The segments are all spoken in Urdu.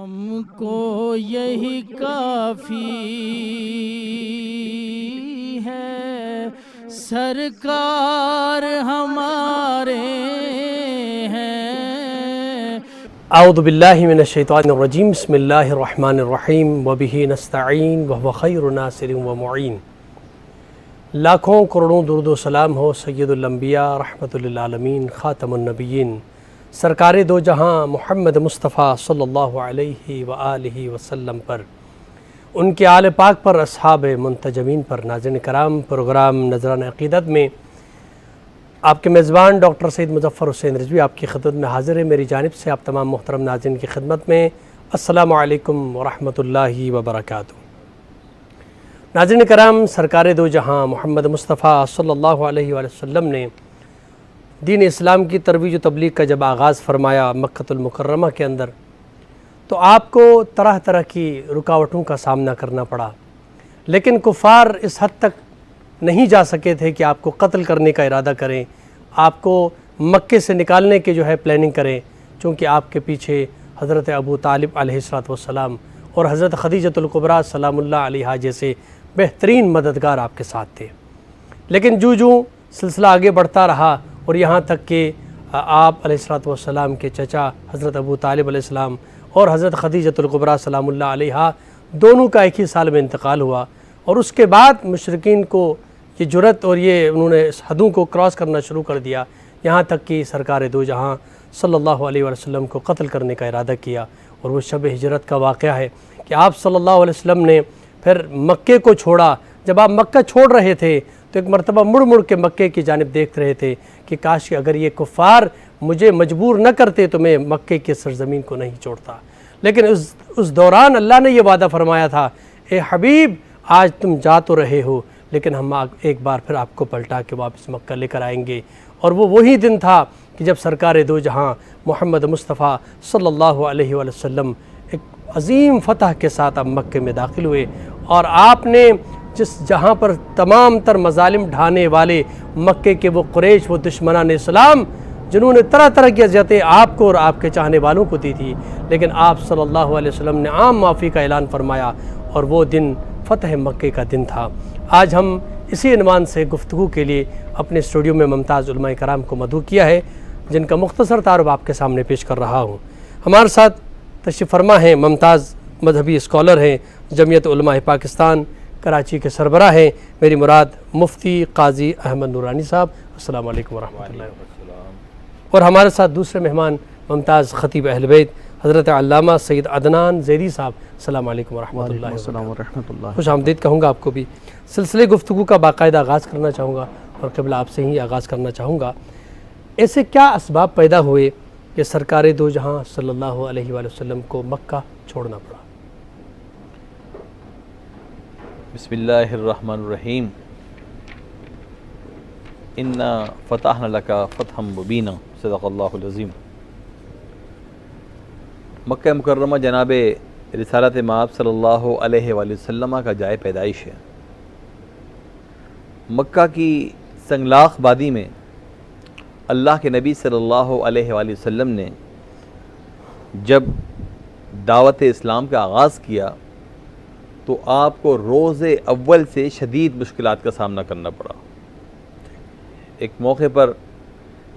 ہم کو یہی کافی ہے، سرکار ہمارے ہیں۔ اعوذ باللہ من الشیطان الرجیم، بسم اللہ الرحمن الرحیم، وبہ نستعین وہو خیر ناصر و معین۔ لاکھوں کروڑوں درود و سلام ہو سید الانبیاء رحمت للعالمین خاتم النبیین سرکار دو جہاں محمد مصطفیٰ صلی اللہ علیہ وآلہ وسلم پر، ان کے آل پاک پر، اصحاب منتجمین پر۔ ناظرین کرام، پروگرام نظران عقیدت میں آپ کے میزبان ڈاکٹر سید مظفر حسین رضوی آپ کی خدمت میں حاضر ہے۔ میری جانب سے آپ تمام محترم ناظرین کی خدمت میں السلام علیکم ورحمۃ اللہ وبرکاتہ۔ ناظرین کرام، سرکار دو جہاں محمد مصطفیٰ صلی اللہ علیہ وآلہ وسلم نے دین اسلام کی ترویج و تبلیغ کا جب آغاز فرمایا مکۃ المکرمہ کے اندر، تو آپ کو طرح طرح کی رکاوٹوں کا سامنا کرنا پڑا، لیکن کفار اس حد تک نہیں جا سکے تھے کہ آپ کو قتل کرنے کا ارادہ کریں، آپ کو مکے سے نکالنے کے جو ہے پلاننگ کریں، چونکہ آپ کے پیچھے حضرت ابو طالب علیہ السلام اور حضرت خدیجۃ الکبریٰ سلام اللہ علیہا جیسے بہترین مددگار آپ کے ساتھ تھے۔ لیکن جو سلسلہ آگے بڑھتا رہا اور یہاں تک کہ آپ علیہ السلام کے چچا حضرت ابو طالب علیہ السلام اور حضرت خدیجۃ الکبریٰ سلام اللہ علیہا دونوں کا ایک ہی سال میں انتقال ہوا، اور اس کے بعد مشرکین کو یہ جرت اور یہ انہوں نے اس حدوں کو کراس کرنا شروع کر دیا، یہاں تک کہ سرکار دو جہاں صلی اللہ علیہ وسلم کو قتل کرنے کا ارادہ کیا۔ اور وہ شب ہجرت کا واقعہ ہے کہ آپ صلی اللہ علیہ وسلم نے پھر مکے کو چھوڑا۔ جب آپ مکہ چھوڑ رہے تھے تو ایک مرتبہ مڑ کے مکے کی جانب دیکھ رہے تھے کہ کاش کہ اگر یہ کفار مجھے مجبور نہ کرتے تو میں مکے کی سرزمین کو نہیں چھوڑتا۔ لیکن اس دوران اللہ نے یہ وعدہ فرمایا تھا، اے حبیب آج تم جا تو رہے ہو، لیکن ہم ایک بار پھر آپ کو پلٹا کے واپس مکہ لے کر آئیں گے۔ اور وہ وہی دن تھا کہ جب سرکار دو جہاں محمد مصطفیٰ صلی اللہ علیہ وآلہ وسلم ایک عظیم فتح کے ساتھ اب مکے میں داخل ہوئے، اور آپ نے جس جہاں پر تمام تر مظالم ڈھانے والے مکے کے وہ قریش، وہ دشمنان اسلام جنہوں نے طرح طرح کی اذیتیں آپ کو اور آپ کے چاہنے والوں کو دی تھی، لیکن آپ صلی اللہ علیہ وسلم نے عام معافی کا اعلان فرمایا، اور وہ دن فتح مکے کا دن تھا۔ آج ہم اسی عنوان سے گفتگو کے لیے اپنے اسٹوڈیو میں ممتاز علماء کرام کو مدعو کیا ہے، جن کا مختصر تعارف آپ کے سامنے پیش کر رہا ہوں۔ ہمارے ساتھ تشریف فرما ہیں ممتاز مذہبی اسکالر ہیں، جمعیت علماء پاکستان کراچی کے سربراہ ہیں، میری مراد مفتی قاضی احمد نورانی صاحب۔ السلام علیکم ورحمۃ اللہ وبرکاتہ۔ اور ہمارے ساتھ دوسرے مہمان ممتاز خطیب اہل بیت حضرت علامہ سید عدنان زیدی صاحب۔ السلام علیکم ورحمۃ اللہ وبرکاتہ۔ خوش آمدید کہوں گا آپ کو بھی۔ سلسلے گفتگو کا باقاعدہ آغاز کرنا چاہوں گا، اور قبلہ آپ سے ہی آغاز کرنا چاہوں گا، ایسے کیا اسباب پیدا ہوئے کہ سرکار دو جہاں صلی اللہ علیہ وآلہ وسلم کو مکہ چھوڑنا پڑا؟ بسم اللہ الرحمن الرحیم۔ انا فتحنا لک فتحا مبینا، صدق اللہ العظیم۔ مکہ مکرمہ جناب رسالت مآب صلی اللہ علیہ وآلہ وسلم کا جائے پیدائش ہے۔ مکہ کی سنگلاخ وادی میں اللہ کے نبی صلی اللہ علیہ وآلہ وسلم نے جب دعوت اسلام کا آغاز کیا تو آپ کو روز اول سے شدید مشکلات کا سامنا کرنا پڑا۔ ایک موقع پر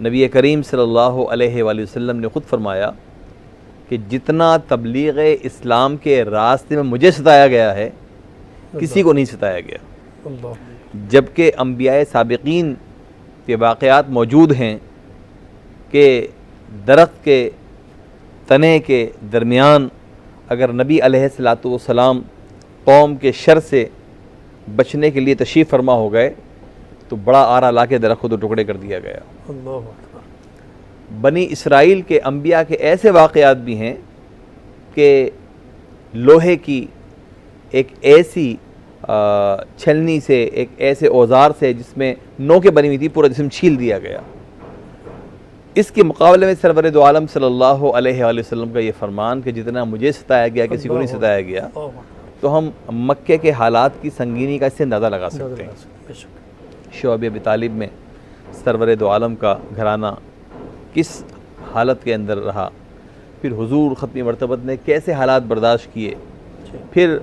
نبی کریم صلی اللہ علیہ وآلہ وسلم نے خود فرمایا کہ جتنا تبلیغ اسلام کے راستے میں مجھے ستایا گیا ہے کسی کو نہیں ستایا گیا، جبکہ انبیاء سابقین کے واقعات موجود ہیں کہ درخت کے تنے کے درمیان اگر نبی علیہ السلام قوم کے شر سے بچنے کے لیے تشریف فرما ہو گئے تو بڑا آرا لا کے درخت کو دو ٹکڑے کر دیا گیا۔ بنی اسرائیل کے انبیاء کے ایسے واقعات بھی ہیں کہ لوہے کی ایک ایسی چھلنی سے، ایک ایسے اوزار سے جس میں نوکیں بنی ہوئی تھی، پورا جسم چھیل دیا گیا۔ اس کے مقابلے میں سرور دو عالم صلی اللہ علیہ وآلہ وسلم کا یہ فرمان کہ جتنا مجھے ستایا گیا کسی کو نہیں ستایا گیا، تو ہم مکے کے حالات کی سنگینی کا اس سے اندازہ لگا سکتے ہیں۔ شعب ابی طالب میں سرور دو عالم کا گھرانہ کس حالت کے اندر رہا، پھر حضور ختم مرتبت نے کیسے حالات برداشت کیے، پھر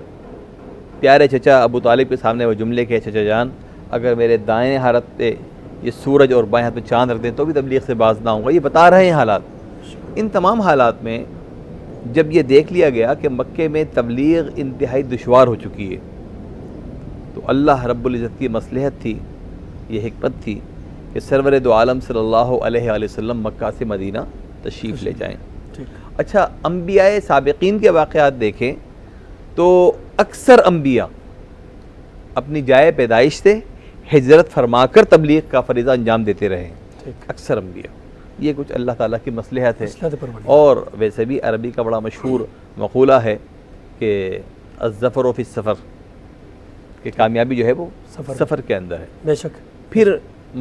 پیارے چچا ابو طالب کے سامنے وہ جملے کہ چچا جان اگر میرے دائیں ہاتھ پہ یہ سورج اور بائیں ہاتھ پہ چاند رکھ دیں تو بھی تبلیغ سے باز نہ ہوں گا، یہ بتا رہے ہیں حالات۔ ان تمام حالات میں جب یہ دیکھ لیا گیا کہ مکے میں تبلیغ انتہائی دشوار ہو چکی ہے، تو اللہ رب العزت کی مصلحت تھی، یہ حکمت تھی کہ سرور دو عالم صلی اللہ علیہ وآلہ وسلم مکہ سے مدینہ تشریف لے جائیں۔ اچھا، انبیاء سابقین کے واقعات دیکھیں تو اکثر انبیاء اپنی جائے پیدائش سے ہجرت فرما کر تبلیغ کا فریضہ انجام دیتے رہے، اکثر انبیاء۔ یہ کچھ اللہ تعالیٰ کی مصلحت ہے۔ اور ویسے بھی عربی کا بڑا مشہور مقولہ ہے کہ الظفر فی السفر، کہ کامیابی جو ہے وہ سفر کے اندر ہے۔ بے شک۔ پھر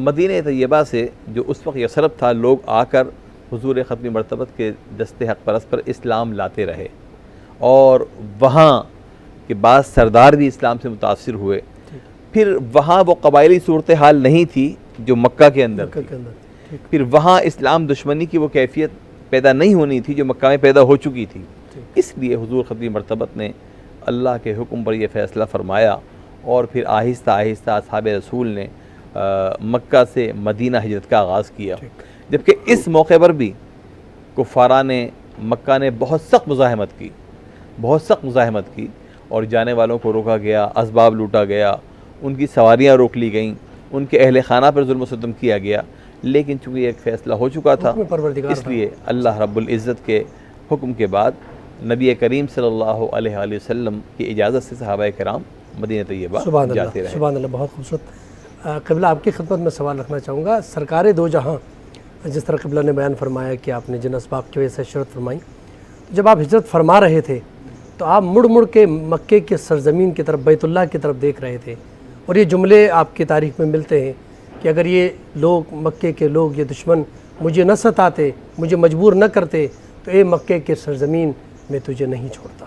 مدینہ طیبہ سے جو اس وقت یثرب تھا، لوگ آ کر حضور ختم مرتبت کے دست حق پرست پر اسلام لاتے رہے، اور وہاں کے بعض سردار بھی اسلام سے متاثر ہوئے۔ پھر وہاں وہ قبائلی صورتحال نہیں تھی جو مکہ کے اندر تھی، پھر وہاں اسلام دشمنی کی وہ کیفیت پیدا نہیں ہونی تھی جو مکہ میں پیدا ہو چکی تھی۔ اس لیے حضور ختم مرتبت نے اللہ کے حکم پر یہ فیصلہ فرمایا، اور پھر آہستہ آہستہ اصحاب رسول نے مکہ سے مدینہ ہجرت کا آغاز کیا، جبکہ اس موقع پر بھی کفاران مکہ نے بہت سخت مزاحمت کی اور جانے والوں کو روکا گیا، اسباب لوٹا گیا، ان کی سواریاں روک لی گئیں، ان کے اہل خانہ پر ظلم و ستم کیا گیا، لیکن چونکہ ایک فیصلہ ہو چکا تھا، اس لیے اللہ رب العزت کے حکم کے بعد نبی کریم صلی اللہ علیہ وآلہ وسلم کی اجازت سے صحابہ کرام مدینہ طیبہ جاتے رہے۔ سبحان اللہ، بہت خوبصورت۔ قبلہ آپ کی خدمت میں سوال رکھنا چاہوں گا، سرکار دو جہاں جس طرح قبلہ نے بیان فرمایا کہ آپ نے جن اسباب کی وجہ سے ہجرت فرمائی، تو جب آپ ہجرت فرما رہے تھے تو آپ مڑ مڑ کے مکے کے سرزمین کی طرف، بیت اللہ کی طرف دیکھ رہے تھے، اور یہ جملے آپ کی تاریخ میں ملتے ہیں کہ اگر یہ لوگ، مکے کے لوگ، یہ دشمن مجھے نہ ستاتے، مجھے مجبور نہ کرتے، تو اے مکے کے سرزمین میں تجھے نہیں چھوڑتا۔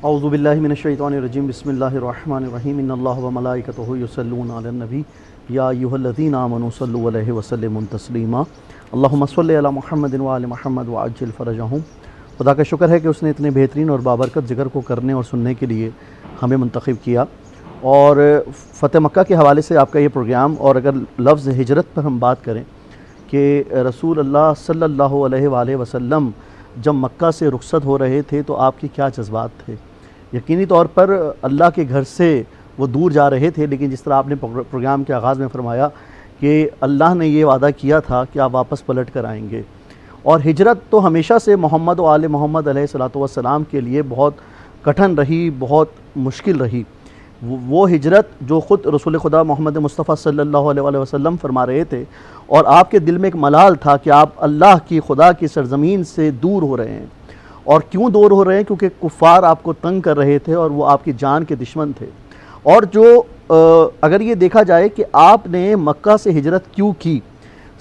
اعوذ باللہ من الشیطان الرجیم، بسم اللہ الرحمن الرحیم، ان اللہ وملائکتہ یصلون علی النبی یا ایھا الذین آمنوا صلوا علیہ وسلموا تسلیما، اللہم صل علی محمد وآل محمد وعجل فرجہم۔ خدا کا شکر ہے کہ اس نے اتنے بہترین اور بابرکت ذکر کو کرنے اور سننے کے لیے ہمیں منتخب کیا، اور فتح مکہ کے حوالے سے آپ کا یہ پروگرام، اور اگر لفظ ہجرت پر ہم بات کریں کہ رسول اللہ صلی اللہ علیہ وآلہ وسلم جب مکہ سے رخصت ہو رہے تھے تو آپ کے کیا جذبات تھے؟ یقینی طور پر اللہ کے گھر سے وہ دور جا رہے تھے، لیکن جس طرح آپ نے پروگرام کے آغاز میں فرمایا کہ اللہ نے یہ وعدہ کیا تھا کہ آپ واپس پلٹ کر آئیں گے، اور ہجرت تو ہمیشہ سے محمد و آل محمد علیہ السلام کے لیے بہت کٹھن رہی، بہت مشکل رہی۔ وہ ہجرت جو خود رسول خدا محمد مصطفیٰ صلی اللہ علیہ وآلہ وسلم فرما رہے تھے، اور آپ کے دل میں ایک ملال تھا کہ آپ اللہ کی، خدا کی سرزمین سے دور ہو رہے ہیں۔ اور کیوں دور ہو رہے ہیں؟ کیونکہ کفار آپ کو تنگ کر رہے تھے اور وہ آپ کی جان کے دشمن تھے۔ اور جو اگر یہ دیکھا جائے کہ آپ نے مکہ سے ہجرت کیوں کی،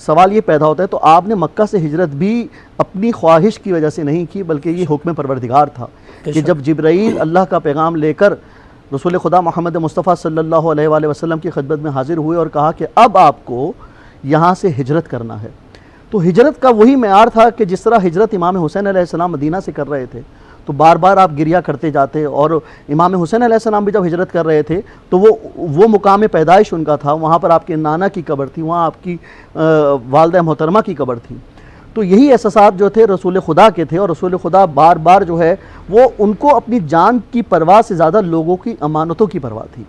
سوال یہ پیدا ہوتا ہے، تو آپ نے مکہ سے ہجرت بھی اپنی خواہش کی وجہ سے نہیں کی، بلکہ یہ حکم پروردگار تھا کہ جب جبرائیل اللہ کا پیغام لے کر رسول خدا محمد مصطفیٰ صلی اللہ علیہ وآلہ وسلم کی خدمت میں حاضر ہوئے اور کہا کہ اب آپ کو یہاں سے ہجرت کرنا ہے، تو ہجرت کا وہی معیار تھا کہ جس طرح ہجرت امام حسین علیہ السلام مدینہ سے کر رہے تھے تو بار بار آپ گریہ کرتے جاتے، اور امام حسین علیہ السلام بھی جب ہجرت کر رہے تھے تو وہ مقام پیدائش ان کا تھا، وہاں پر آپ کے نانا کی قبر تھی، وہاں آپ کی والدہ محترمہ کی قبر تھی۔ تو یہی احساسات جو تھے رسول خدا کے تھے، اور رسول خدا بار بار جو ہے وہ ان کو اپنی جان کی پرواہ سے زیادہ لوگوں کی امانتوں کی پرواہ تھی،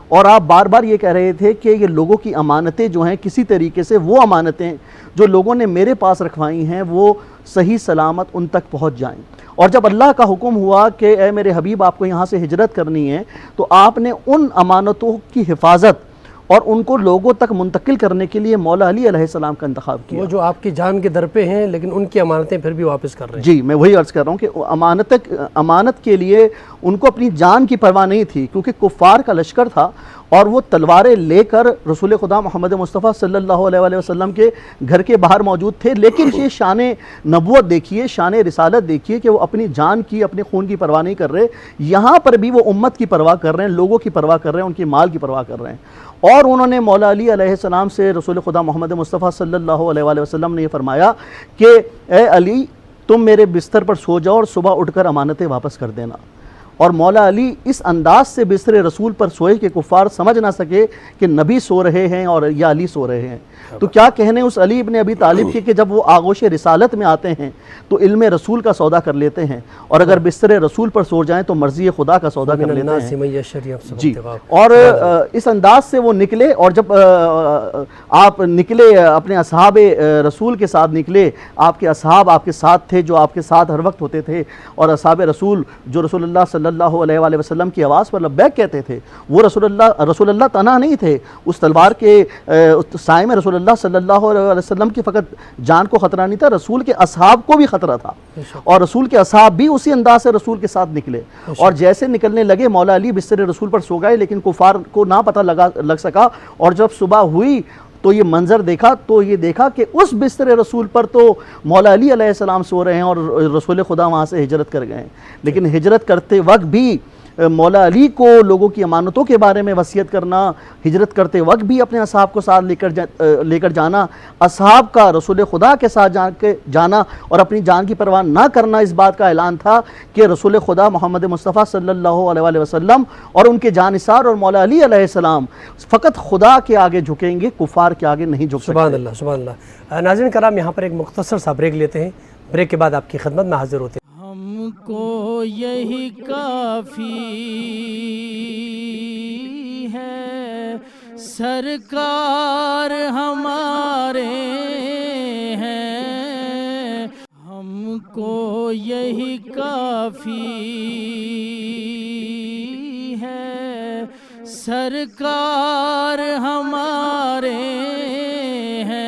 اور آپ بار بار یہ کہہ رہے تھے کہ یہ لوگوں کی امانتیں جو ہیں کسی طریقے سے وہ امانتیں جو لوگوں نے میرے پاس رکھوائی ہیں وہ صحیح سلامت ان تک پہنچ جائیں۔ اور جب اللہ کا حکم ہوا کہ اے میرے حبیب آپ کو یہاں سے ہجرت کرنی ہے، تو آپ نے ان امانتوں کی حفاظت اور ان کو لوگوں تک منتقل کرنے کے لیے مولا علی علیہ السلام کا انتخاب کیا۔ وہ جو آپ کی جان کے در پہ ہیں لیکن ان کی امانتیں پھر بھی واپس کر رہے ہیں۔ جی، میں وہی عرض کر رہا ہوں کہ امانت کے لیے ان کو اپنی جان کی پرواہ نہیں تھی، کیونکہ کفار کا لشکر تھا اور وہ تلواریں لے کر رسول خدا محمد مصطفیٰ صلی اللہ علیہ وآلہ وسلم کے گھر کے باہر موجود تھے، لیکن یہ شان نبوت دیکھیے، شان رسالت دیکھیے کہ وہ اپنی جان کی، اپنے خون کی پرواہ نہیں کر رہے، یہاں پر بھی وہ امت کی پرواہ کر رہے ہیں، لوگوں کی پرواہ کر رہے ہیں، ان کی مال کی پرواہ کر رہے ہیں۔ اور انہوں نے مولا علی علیہ السلام سے رسول خدا محمد مصطفیٰ صلی اللہ علیہ وآلہ وسلم نے یہ فرمایا کہ اے علی، تم میرے بستر پر سو جاؤ اور صبح اٹھ کر امانتیں واپس کر دینا۔ اور مولا علی اس انداز سے بستر رسول پر سوئے کہ کفار سمجھ نہ سکے کہ نبی سو رہے ہیں اور یا علی سو رہے ہیں۔ تو کیا کہنے اس علی ابن ابی طالب کے کہ جب وہ آغوش رسالت میں آتے ہیں تو علم رسول کا سودا کر لیتے ہیں، اور اگر بستر رسول پر سو جائیں تو مرضی خدا کا سودا کر لیتے ہیں۔ جی، اور اس انداز سے وہ نکلے، اور جب آپ نکلے اپنے اصحاب رسول کے ساتھ نکلے، آپ کے اصحاب آپ کے ساتھ تھے جو آپ کے ساتھ ہر وقت ہوتے تھے، اور اصحاب رسول جو رسول اللہ صلی اللہ علیہ وآلہ وسلم کی آواز پر لبیک کہتے تھے، وہ رسول اللہ تنہا نہیں تھے، اس تلوار کے سائے میں رسول اللہ صلی اللہ علیہ وسلم کی فقط جان کو خطرہ نہیں تھا، رسول کے اصحاب کو بھی خطرہ تھا، اور رسول کے اصحاب بھی اسی انداز سے رسول کے ساتھ نکلے، اور جیسے نکلنے لگے مولا علی بستر رسول پر سو گئے، لیکن کفار کو نہ پتہ لگ سکا، اور جب صبح ہوئی تو یہ منظر دیکھا، تو یہ دیکھا کہ اس بستر رسول پر تو مولا علی علیہ السلام سو رہے ہیں اور رسول خدا وہاں سے ہجرت کر گئے ہیں، لیکن ہجرت کرتے وقت بھی مولا علی کو لوگوں کی امانتوں کے بارے میں وصیت کرنا، ہجرت کرتے وقت بھی اپنے اصحاب کو ساتھ لے کر جانا، اصحاب کا رسول خدا کے ساتھ جانا اور اپنی جان کی پرواہ نہ کرنا، اس بات کا اعلان تھا کہ رسول خدا محمد مصطفیٰ صلی اللہ علیہ وسلم اور ان کے جانثار اور مولا علی علیہ السلام فقط خدا کے آگے جھکیں گے، کفار کے آگے نہیں جھک سکتے۔ سبحان اللہ، سبحان اللہ۔ ناظرین کرام، یہاں پر ایک مختصر سا بریک لیتے ہیں، بریک کے بعد آپ کی خدمت میں حاضر ہوتے ہیں۔ ہم کو یہی کافی ہے، سرکار ہمارے ہیں، ہم کو یہی کافی ہے، سرکار ہمارے ہیں۔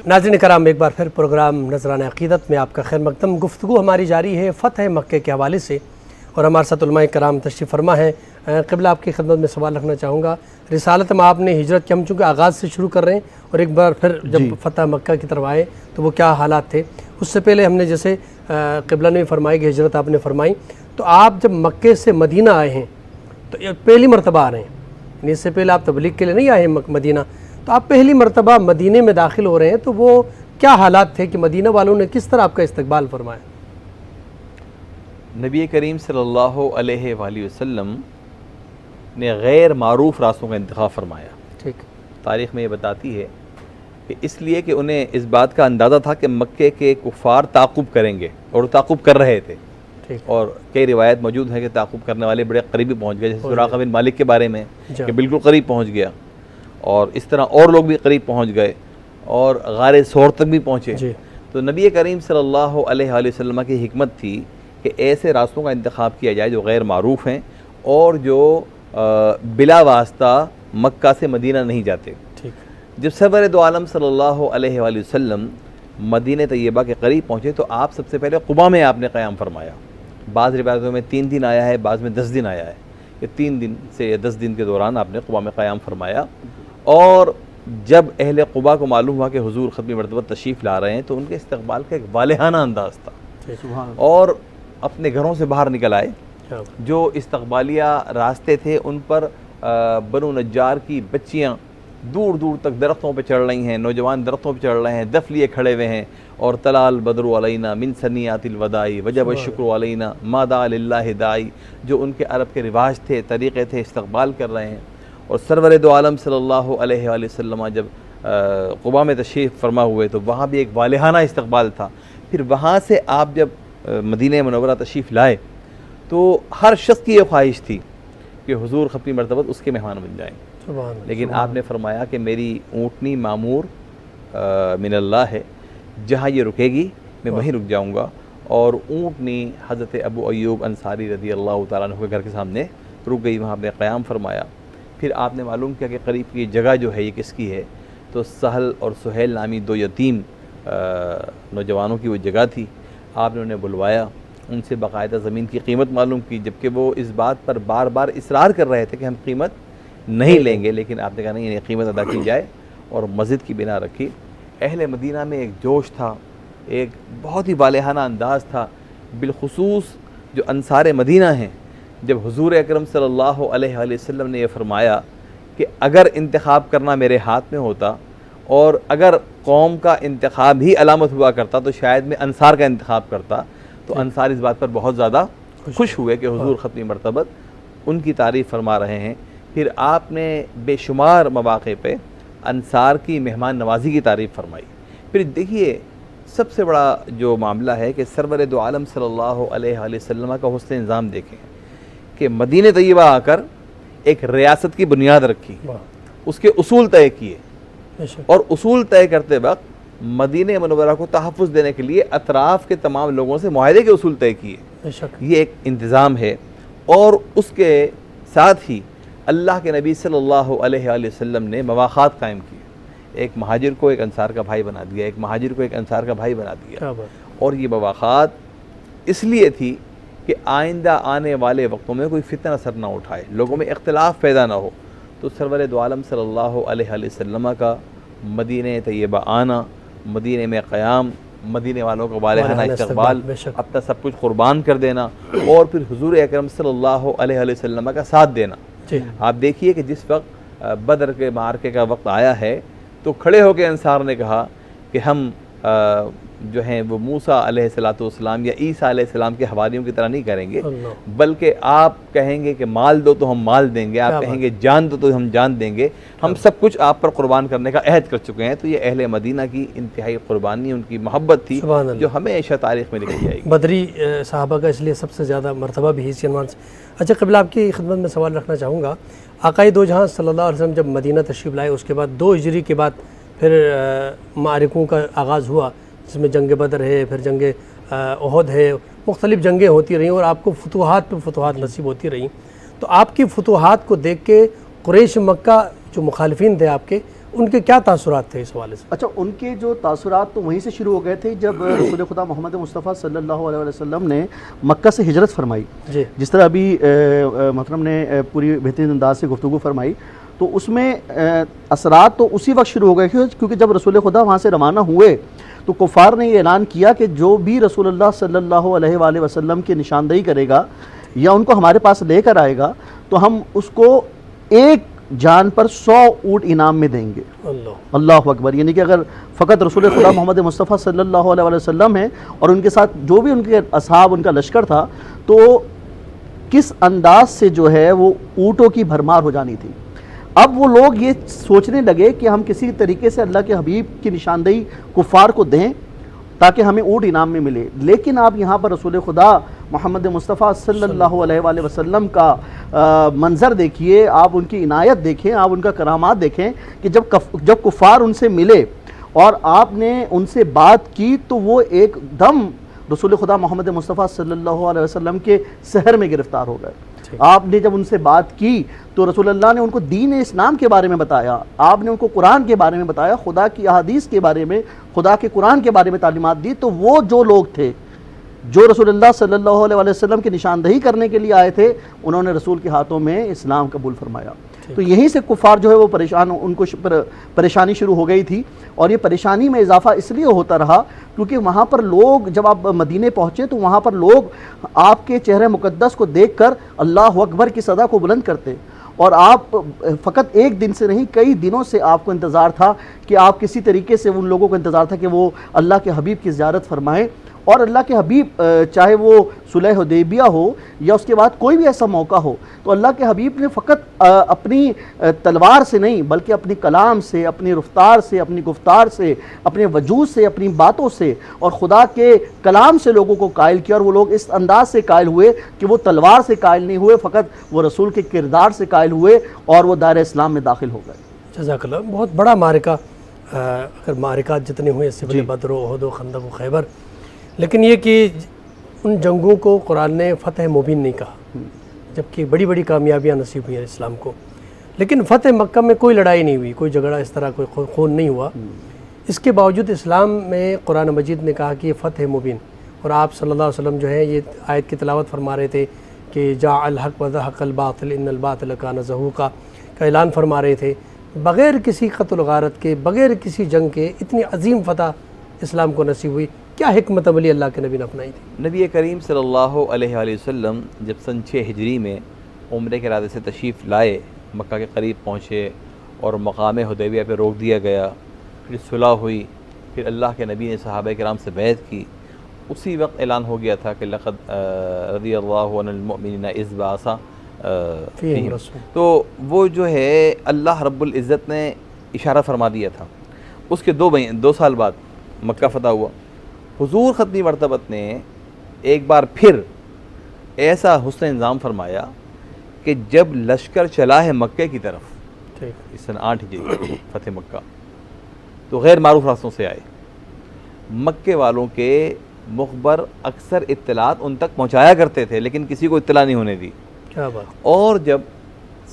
ناظرین کرام، ایک بار پھر پروگرام نذرانہ عقیدت میں آپ کا خیر مقدم۔ گفتگو ہماری جاری ہے فتح مکہ کے حوالے سے، اور ہمارے ساتھ علماء کرام تشریف فرما ہے۔ قبلہ آپ کی خدمت میں سوال رکھنا چاہوں گا، رسالت میں آپ نے ہجرت کی ہم چونکہ آغاز سے شروع کر رہے ہیں، اور ایک بار پھر جب فتح مکہ کی طرف آئے تو وہ کیا حالات تھے، اس سے پہلے ہم نے جیسے قبلہ نے بھی فرمائی کہ ہجرت آپ نے فرمائی، تو آپ جب مکے سے مدینہ آئے ہیں تو پہلی مرتبہ آ رہے ہیں، یعنی اس سے پہلے آپ تبلیغ کے لیے نہیں آئے ہیں مدینہ، تو آپ پہلی مرتبہ مدینہ میں داخل ہو رہے ہیں، تو وہ کیا حالات تھے کہ مدینہ والوں نے کس طرح آپ کا استقبال فرمایا؟ نبی کریم صلی اللہ علیہ وآلہ وسلم نے غیر معروف راستوں کا انتخاب فرمایا۔ ٹھیک، تاریخ میں یہ بتاتی ہے کہ اس لیے کہ انہیں اس بات کا اندازہ تھا کہ مکے کے کفار تعاقب کریں گے، اور تعاقب کر رہے تھے، اور کئی روایت موجود ہیں کہ تعاقب کرنے والے بڑے قریبی پہنچ گئے، جیسے سراقہ بن مالک کے بارے میں کہ بالکل قریب پہنچ گیا، اور اس طرح اور لوگ بھی قریب پہنچ گئے، اور غار ثور تک بھی پہنچے۔ تو نبی کریم صلی اللہ علیہ وآلہ وسلم کی حکمت تھی کہ ایسے راستوں کا انتخاب کیا جائے جو غیر معروف ہیں اور جو بلا واسطہ مکہ سے مدینہ نہیں جاتے۔ جب سرور دو عالم صلی اللہ علیہ وآلہ وسلم مدینہ طیبہ کے قریب پہنچے تو آپ سب سے پہلے قباء میں آپ نے قیام فرمایا۔ بعض روایتوں میں 3 دن آیا ہے، بعض میں 10 دن آیا ہے، کہ 3 دن سے 10 دن کے دوران آپ نے قباء میں قیام فرمایا۔ اور جب اہل قباء کو معلوم ہوا کہ حضور ختمی مرتبہ تشریف لا رہے ہیں تو ان کے استقبال کا ایک والہانہ انداز تھا، اور اپنے گھروں سے باہر نکل آئے۔ جو استقبالیہ راستے تھے ان پر بنو نجار کی بچیاں دور دور تک درختوں پہ چڑھ رہی ہیں، نوجوان درختوں پہ چڑھ رہے ہیں، دف لیے کھڑے ہوئے ہیں، اور طلال بدر علینا من سنیات الوداع وجب الشکر علینا ما دعا للہ داعی، جو ان کے عرب کے رواج تھے، طریقے تھے، استقبال کر رہے ہیں۔ اور سرور دو عالم صلی اللہ علیہ وآلہ وسلم جب قباء میں تشریف فرما ہوئے تو وہاں بھی ایک والہانہ استقبال تھا۔ پھر وہاں سے آپ جب مدینہ منورہ تشریف لائے تو ہر شخص کی یہ خواہش تھی کہ حضور ختمی مرتبہ اس کے مہمان بن جائیں، لیکن آپ نے فرمایا کہ میری اونٹنی معمور من اللہ ہے، جہاں یہ رکے گی میں وہیں رک جاؤں گا، اور اونٹنی حضرت ابو ایوب انصاری رضی اللہ تعالیٰ عنہ کے گھر کے سامنے رک گئی، وہاں نے قیام فرمایا۔ پھر آپ نے معلوم کیا کہ قریب کی جگہ جو ہے یہ کس کی ہے، تو سہل اور سہیل نامی 2 یتیم نوجوانوں کی وہ جگہ تھی۔ آپ نے انہیں بلوایا، ان سے باقاعدہ زمین کی قیمت معلوم کی، جبکہ وہ اس بات پر بار بار اصرار کر رہے تھے کہ ہم قیمت نہیں لیں گے، لیکن آپ نے کہا نہیں، انہیں قیمت ادا کی جائے، اور مسجد کی بنا رکھی۔ اہل مدینہ میں ایک جوش تھا، ایک بہت ہی والہانہ انداز تھا، بالخصوص جو انصار مدینہ ہیں۔ جب حضور اکرم صلی اللہ علیہ وآلہ وسلم نے یہ فرمایا کہ اگر انتخاب کرنا میرے ہاتھ میں ہوتا اور اگر قوم کا انتخاب ہی علامت ہوا کرتا تو شاید میں انصار کا انتخاب کرتا. تو انصار اس بات پر بہت زیادہ خوش ہوئے کہ حضور ختم مرتبت ان کی تعریف فرما رہے ہیں. پھر آپ نے بے شمار مواقع پہ انصار کی مہمان نوازی کی تعریف فرمائی. پھر دیکھیے سب سے بڑا جو معاملہ ہے کہ سرور دو عالم صلی اللہ علیہ وآلہ وسلم کا حسن نظام دیکھیں کہ مدینہ طیبہ آ کر ایک ریاست کی بنیاد رکھی, اس کے اصول طے کیے, اور اصول طے کرتے وقت مدینہ منورہ کو تحفظ دینے کے لیے اطراف کے تمام لوگوں سے معاہدے کے اصول طے کیے. یہ ایک انتظام ہے. اور اس کے ساتھ ہی اللہ کے نبی صلی اللہ علیہ وآلہ وسلم نے مواخات قائم کیے. ایک مہاجر کو ایک انصار کا بھائی بنا دیا, ایک مہاجر کو ایک انصار کا بھائی بنا دیا. اور یہ مواخات اس لیے تھی کہ آئندہ آنے والے وقتوں میں کوئی فتنہ سر نہ اٹھائے, لوگوں میں اختلاف پیدا نہ ہو. تو سرور دو عالم صلی اللہ علیہ وآلہ وسلم کا مدینہ طیبہ آنا, مدینہ میں قیام, مدینہ والوں کا والہانہ استقبال, اپنا سب کچھ قربان کر دینا, اور پھر حضور اکرم صلی اللہ علیہ وآلہ وسلم کا ساتھ دینا. آپ دیکھیے کہ جس وقت بدر کے معرکے کا وقت آیا ہے تو کھڑے ہو کے انصار نے کہا کہ ہم جو ہیں وہ موسیٰ علیہ السلام یا عیسیٰ علیہ السلام کے حواریوں کی طرح نہیں کریں گے, بلکہ آپ کہیں گے کہ مال دو تو ہم مال دیں گے, آپ کہیں گے جان دو تو ہم جان دیں گے, ہم سب کچھ آپ پر قربان کرنے کا عہد کر چکے ہیں. تو یہ اہل مدینہ کی انتہائی قربانی, ان کی محبت تھی جو ہمیشہ تاریخ میں لکھی جائے گی. بدری صحابہ کا اس لیے سب سے زیادہ مرتبہ بھی اسی عنوان سے. اچھا قبلہ آپ کی خدمت میں سوال رکھنا چاہوں گا. آقائے دو جہاں صلی اللہ علیہ وسلم جب مدینہ تشریف لائے, اس کے بعد 2 ہجری کے بعد پھر معرکوں کا آغاز ہوا, جس میں جنگ بدر ہے, پھر جنگ احد ہے, مختلف جنگیں ہوتی رہیں اور آپ کو فتوحات پہ فتوحات نصیب ہوتی رہیں. تو آپ کی فتوحات کو دیکھ کے قریش مکہ جو مخالفین تھے آپ کے, ان کے کیا تاثرات تھے اس حوالے سے؟ اچھا, ان کے جو تاثرات تو وہیں سے شروع ہو گئے تھے جب رسول خدا محمد مصطفیٰ صلی اللہ علیہ وسلم نے مکہ سے ہجرت فرمائی. جس طرح ابھی محترم نے پوری بہترین انداز سے گفتگو فرمائی, تو اس میں اثرات تو اسی وقت شروع ہو گئے, کیونکہ جب رسول خدا وہاں سے روانہ ہوئے تو کفار نے یہ اعلان کیا کہ جو بھی رسول اللہ صلی اللہ علیہ وآلہ وسلم کی نشاندہی کرے گا یا ان کو ہمارے پاس لے کر آئے گا تو ہم اس کو ایک جان پر 100 اونٹ انعام میں دیں گے. اللہ اکبر. یعنی کہ اگر فقط رسول خدا محمد مصطفیٰ صلی اللہ علیہ وسلم ہیں اور ان کے ساتھ جو بھی ان کے اصحاب, ان کا لشکر تھا, تو کس انداز سے جو ہے وہ اونٹوں کی بھرمار ہو جانی تھی. اب وہ لوگ یہ سوچنے لگے کہ ہم کسی طریقے سے اللہ کے حبیب کی نشاندہی کفار کو دیں تاکہ ہمیں اونٹ انعام میں ملے. لیکن آپ یہاں پر رسول خدا محمد مصطفیٰ صلی اللہ علیہ وآلہ وسلم کا منظر دیکھیے, آپ ان کی عنایت دیکھیں, آپ ان کا کرامات دیکھیں کہ جب کفار ان سے ملے اور آپ نے ان سے بات کی تو وہ ایک دم رسول خدا محمد مصطفیٰ صلی اللہ علیہ وسلم کے سحر میں گرفتار ہو گئے. آپ نے جب ان سے بات کی تو رسول اللہ نے ان کو دین اسلام کے بارے میں بتایا, آپ نے ان کو قرآن کے بارے میں بتایا, خدا کی احادیث کے بارے میں, خدا کے قرآن کے بارے میں تعلیمات دی. تو وہ جو لوگ تھے جو رسول اللہ صلی اللہ علیہ وسلم کی نشاندہی کرنے کے لیے آئے تھے, انہوں نے رسول کے ہاتھوں میں اسلام قبول فرمایا. تو یہیں سے کفار جو ہے وہ پریشان, ان کو پریشانی شروع ہو گئی تھی. اور یہ پریشانی میں اضافہ اس لیے ہوتا رہا کیونکہ وہاں پر لوگ, جب آپ مدینے پہنچے تو وہاں پر لوگ آپ کے چہرے مقدس کو دیکھ کر اللہ اکبر کی صدا کو بلند کرتے, اور آپ فقط ایک دن سے نہیں کئی دنوں سے آپ کو انتظار تھا کہ آپ کسی طریقے سے, ان لوگوں کو انتظار تھا کہ وہ اللہ کے حبیب کی زیارت فرمائیں. اور اللہ کے حبیب چاہے وہ صلح حدیبیہ ہو یا اس کے بعد کوئی بھی ایسا موقع ہو, تو اللہ کے حبیب نے فقط اپنی تلوار سے نہیں بلکہ اپنی کلام سے, اپنی رفتار سے, اپنی گفتار سے, اپنے وجود سے, اپنی باتوں سے اور خدا کے کلام سے لوگوں کو قائل کیا. اور وہ لوگ اس انداز سے قائل ہوئے کہ وہ تلوار سے قائل نہیں ہوئے, فقط وہ رسول کے کردار سے قائل ہوئے اور وہ دائرہ اسلام میں داخل ہو گئے. جزاک اللہ. بہت بڑا معرکہ, اگر معرکات جتنے ہوئے اس سے پہلے بدر و احد و خندق و خیبر, لیکن یہ کہ ان جنگوں کو قرآن نے فتح مبین نہیں کہا, جبکہ بڑی بڑی کامیابیاں نصیب ہوئی ہیں اسلام کو. لیکن فتح مکہ میں کوئی لڑائی نہیں ہوئی, کوئی جھگڑا اس طرح, کوئی خون نہیں ہوا. اس کے باوجود اسلام میں قرآن مجید نے کہا کہ یہ فتح مبین, اور آپ صلی اللہ علیہ وسلم جو ہے یہ آیت کی تلاوت فرما رہے تھے کہ جاء الحق وزہق الباطل ان الباطل کان زہوقا کا اعلان فرما رہے تھے. بغیر کسی قتل و غارت کے, بغیر کسی جنگ کے اتنی عظیم فتح اسلام کو نصیب ہوئی. کیا حکمت عملی اللہ کے نبی نے اپنائی تھی؟ نبی کریم صلی اللہ علیہ وآلہ وسلم جب سن 6 ہجری میں عمرے کے ارادے سے تشریف لائے, مکہ کے قریب پہنچے اور مقام حدیبیہ پہ روک دیا گیا, پھر صلح ہوئی، پھر اللہ کے نبی نے صحابہ کرام سے بیعت کی، اسی وقت اعلان ہو گیا تھا کہ لقد رضی اللہ عنہ المؤمنین اذ بعث فیہم۔ تو وہ جو ہے اللہ رب العزت نے اشارہ فرما دیا تھا۔ اس کے 2 سال بعد مکہ فتح ہوا۔ حضور ختمی مرتبت نے ایک بار پھر ایسا حسن انظام فرمایا کہ جب لشکر چلا ہے مکہ کی طرف، اس سن 8 ہجری فتح مکہ، تو غیر معروف راستوں سے آئے۔ مکے والوں کے مخبر اکثر اطلاعات ان تک پہنچایا کرتے تھے لیکن کسی کو اطلاع نہیں ہونے دی۔ کیا بات! اور جب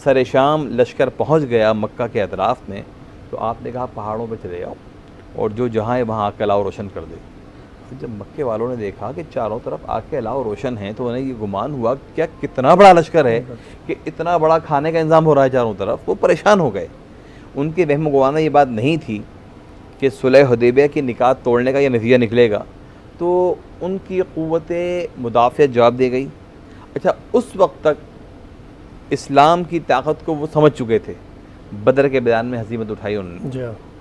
سر شام لشکر پہنچ گیا مکہ کے اطراف میں تو آپ نے کہا پہاڑوں پہ چلے جاؤ اور جو جہاں ہے وہاں آگ کے علاوہ روشن کر دے۔ جب مکے والوں نے دیکھا کہ چاروں طرف آگ کے علاوہ روشن ہیں تو انہیں یہ گمان ہوا کیا کتنا بڑا لشکر ہے کہ اتنا بڑا کھانے کا انتظام ہو رہا ہے چاروں طرف۔ وہ پریشان ہو گئے۔ ان کے وہم گمانہ یہ بات نہیں تھی کہ صلح حدیبیہ کی نکات توڑنے کا یہ نتیجہ نکلے گا، تو ان کی قوت مدافعت جواب دے گئی۔ اچھا، اس وقت تک اسلام کی طاقت کو وہ سمجھ چکے تھے۔ بدر کے میدان میں ہزیمت اٹھائی انہوں نے،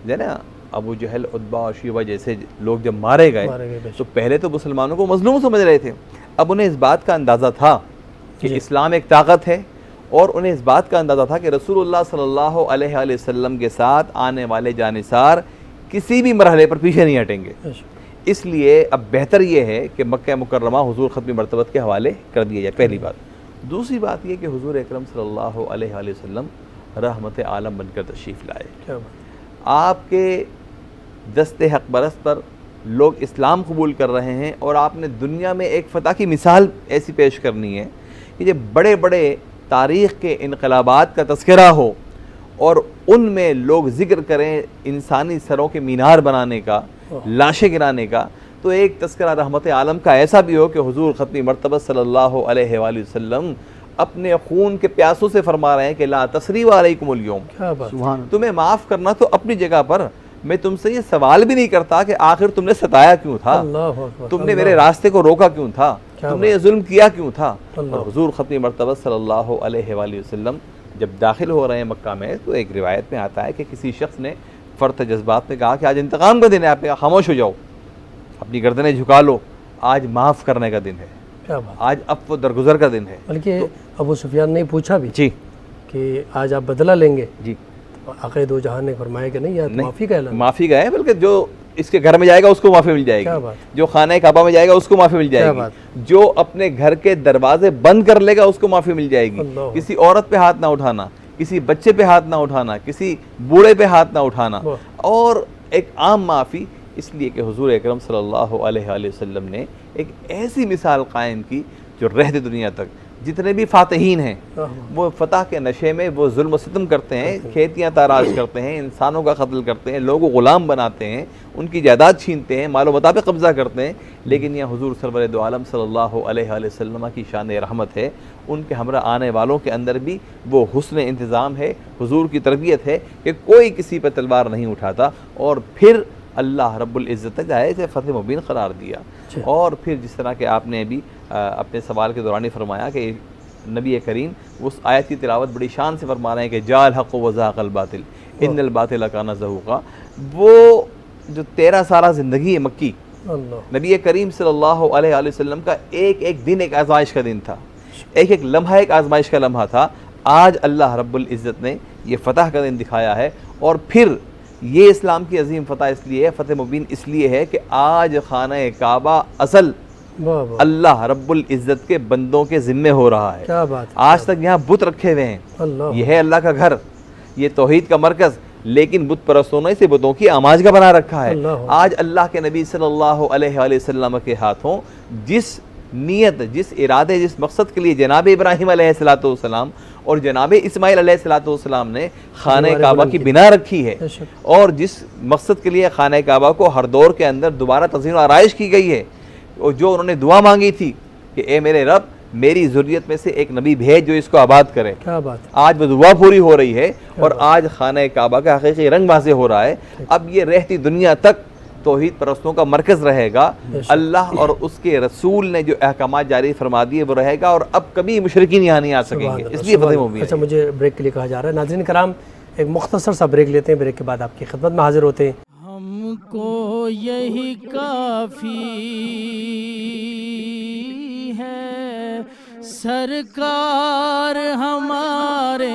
جو نا ابو جہل، عتبہ اور شیبہ جیسے لوگ جب مارے گئے تو پہلے تو مسلمانوں کو مظلوم سمجھ رہے تھے، اب انہیں اس بات کا اندازہ تھا کہ اسلام ایک طاقت ہے، اور انہیں اس بات کا اندازہ تھا کہ رسول اللہ صلی اللہ علیہ وآلہ وسلم کے ساتھ آنے والے جانثار کسی بھی مرحلے پر پیچھے نہیں ہٹیں گے۔ اس لیے اب بہتر یہ ہے کہ مکہ مکرمہ حضور ختمی مرتبت کے حوالے کر دیا جائے، پہلی بات۔ دوسری بات یہ کہ حضور اکرم صلی اللہ علیہ وآلہ وسلم رحمت عالم بن کر تشریف لائے۔ آپ کے دست حق برست پر لوگ اسلام قبول کر رہے ہیں، اور آپ نے دنیا میں ایک فتح کی مثال ایسی پیش کرنی ہے کہ جب بڑے بڑے تاریخ کے انقلابات کا تذکرہ ہو اور ان میں لوگ ذکر کریں انسانی سروں کے مینار بنانے کا، لاشیں گرانے کا، تو ایک تذکرہ رحمت عالم کا ایسا بھی ہو کہ حضور ختمی مرتبہ صلی اللہ علیہ وآلہ وسلم اپنے خون کے پیاسوں سے فرما رہے ہیں کہ لا تثریب علیکم اليوم، تمہیں معاف کرنا تو اپنی جگہ پر، میں تم سے یہ سوال بھی نہیں کرتا کہ آخر تم نے ستایا کیوں تھا، تم نے میرے راستے کو روکا کیوں تھا، تم نے یہ ظلم کیا کیوں تھا۔ اور حضور ختمی مرتبہ صلی اللہ علیہ وآلہ وسلم جب داخل ہو رہے ہیں مکہ میں تو ایک روایت میں آتا ہے کہ کسی شخص نے فرط جذبات میں کہا کہ آج انتقام کا دن ہے، آپ نے کہا خاموش ہو جاؤ، اپنی گردنیں جھکا لو، آج معاف کرنے کا دن ہے، آج عفو درگزر کا دن ہے۔ بلکہ ابو سفیان نے پوچھا بھی جی کہ آج آپ بدلہ لیں گے؟ جی، آقا دو جہان نے فرمایا کہ نہیں، یا معافی کا اعلان؟ معافی کا ہے، بلکہ جو اس کے گھر میں جائے گا اس کو معافی مل جائے گی، جو خانہ کعبہ میں جائے گا اس کو معافی مل جائے گی، جو اپنے گھر کے دروازے بند کر لے گا اس کو معافی مل جائے گی۔ کسی عورت پہ ہاتھ نہ اٹھانا، کسی بچے پہ ہاتھ نہ اٹھانا، کسی بوڑھے پہ ہاتھ نہ اٹھانا، اور ایک عام معافی، اس لیے کہ حضور اکرم صلی اللہ علیہ وآلہ وسلم نے ایک ایسی مثال قائم کی جو رہتے دنیا تک جتنے بھی فاتحین ہیں وہ فتح کے نشے میں وہ ظلم و ستم کرتے ہیں، کھیتیاں تاراج کرتے ہیں، انسانوں کا قتل کرتے ہیں، لوگوں کو غلام بناتے ہیں، ان کی جائیداد چھینتے ہیں، مال و متاع پہ قبضہ کرتے ہیں، لیکن یہ حضور سرور دو عالم صلی اللہ علیہ وآلہ وسلم کی شان رحمت ہے۔ ان کے ہمراہ آنے والوں کے اندر بھی وہ حسن انتظام ہے، حضور کی تربیت ہے کہ کوئی کسی پہ تلوار نہیں اٹھاتا، اور پھر اللہ رب العزت نے جائز فتح مبین قرار دیا۔ اور پھر جس طرح کہ آپ نے ابھی اپنے سوال کے دوران ہی فرمایا کہ نبی کریم اس آیت کی تلاوت بڑی شان سے فرما رہے ہیں کہ جاء الحق وزهق الباطل ان الباطل کان زهوقا، وہ جو 13 سالہ زندگی ہے مکی، نبی کریم صلی اللہ علیہ وآلہ وسلم کا ایک ایک دن ایک آزمائش کا دن تھا، ایک ایک لمحہ ایک آزمائش کا لمحہ تھا۔ آج اللہ رب العزت نے یہ فتح کا دن دکھایا ہے، اور پھر یہ اسلام کی عظیم فتح اس لیے ہے، فتح مبین اس لیے ہے کہ آج خانہ کعبہ اصل اللہ رب العزت کے بندوں کے ذمے ہو رہا ہے۔ کیا بات! آج تک یہاں بت رکھے ہوئے ہیں، یہ ہے اللہ کا گھر، یہ توحید کا مرکز، لیکن بت پرستوں نے اسے بتوں کی آماج کا بنا رکھا ہے۔ آج اللہ کے نبی صلی اللہ علیہ وآلہ وسلم کے ہاتھوں جس نیت، جس ارادے، جس مقصد کے لیے جناب ابراہیم علیہ السلام اور جناب اسماعیل علیہ السلام نے خانہ کعبہ کی بنا رکھی ہے، اور جس مقصد کے لیے خانہ کعبہ کو ہر دور کے اندر دوبارہ تزئین و آرائش کی گئی ہے، اور جو انہوں نے دعا مانگی تھی کہ اے میرے رب میری ذریت میں سے ایک نبی بھیج جو اس کو آباد کرے، آج وہ دعا پوری ہو رہی ہے، اور آج خانہ کعبہ کا حقیقی رنگ واضح ہو رہا ہے۔ اب یہ رہتی دنیا تک توحید پرستوں کا مرکز رہے گا، اللہ اور اس کے رسول نے جو احکامات جاری فرما دیے وہ رہے گا، اور اب کبھی مشرکین یہاں نہیں آ سکیں گے، اس لیے فتح مبین۔ اچھا، مجھے بریک کے لیے کہا جا رہا ہے، ناظرین کرام ایک مختصر سا بریک لیتے ہیں، بریک کے بعد آپ کی خدمت میں حاضر ہوتے ہیں۔ کو یہی کافی ہے، سرکار ہمارے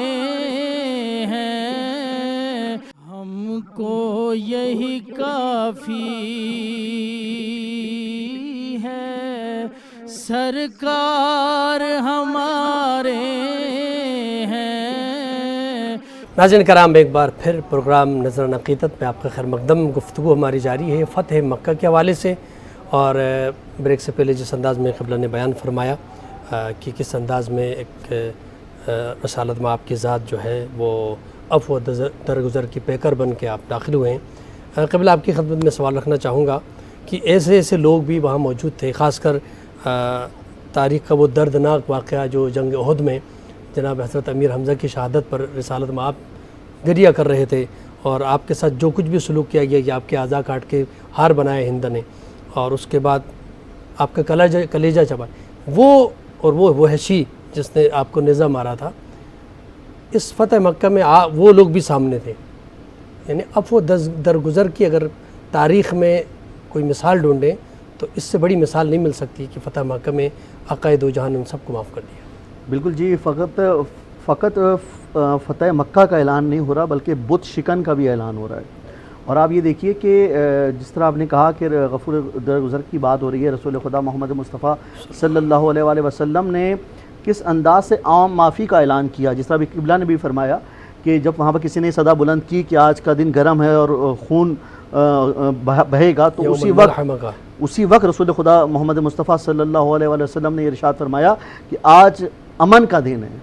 ہیں، ہم کو یہی کافی ہے، سرکار ہمارے ہیں۔ ناظرین کرام، ایک بار پھر پروگرام نظرانہ عقیدت میں آپ کا خیر مقدم، گفتگو ہماری جاری ہے فتح مکہ کے حوالے سے، اور بریک سے پہلے جس انداز میں قبلہ نے بیان فرمایا کہ کس انداز میں ایک رسالت میں آپ کی ذات جو ہے وہ عفو درگزر کی پیکر بن کے آپ داخل ہوئے ہیں۔ قبلہ آپ کی خدمت میں سوال رکھنا چاہوں گا کہ ایسے لوگ بھی وہاں موجود تھے، خاص کر تاریخ کا وہ دردناک واقعہ جو جنگ احد میں جناب حضرت امیر حمزہ کی شہادت پر رسالت میں آپ گریہ کر رہے تھے، اور آپ کے ساتھ جو کچھ بھی سلوک کیا گیا کہ آپ کے اعضاء کاٹ کے ہار بنائے ہند نے، اور اس کے بعد آپ کا کلیجہ چبائے، وہ وحشی جس نے آپ کو نیزہ مارا تھا، اس فتح مکہ میں وہ لوگ بھی سامنے تھے۔ یعنی عفو درگزر کی اگر تاریخ میں کوئی مثال ڈھونڈیں تو اس سے بڑی مثال نہیں مل سکتی کہ فتح مکہ میں آقا دو جہان نے ان سب کو معاف کر دیا۔ بالکل جی، فقط فتح مکہ کا اعلان نہیں ہو رہا بلکہ بت شکن کا بھی اعلان ہو رہا ہے۔ اور آپ یہ دیکھیے کہ جس طرح آپ نے کہا کہ غفور درگزر کی بات ہو رہی ہے، رسول خدا محمد مصطفیٰ صلی اللہ علیہ وآلہ وسلم نے کس انداز سے عام معافی کا اعلان کیا، جس طرح ابھی قبلہ نے بھی فرمایا کہ جب وہاں پر کسی نے صدا بلند کی کہ آج کا دن گرم ہے اور خون بہے گا، تو اسی وقت رسول خدا محمد مصطفیٰ صلی اللہ علیہ وآلہ وسلم نے ارشاد فرمایا کہ آج امن کا دن ہے۔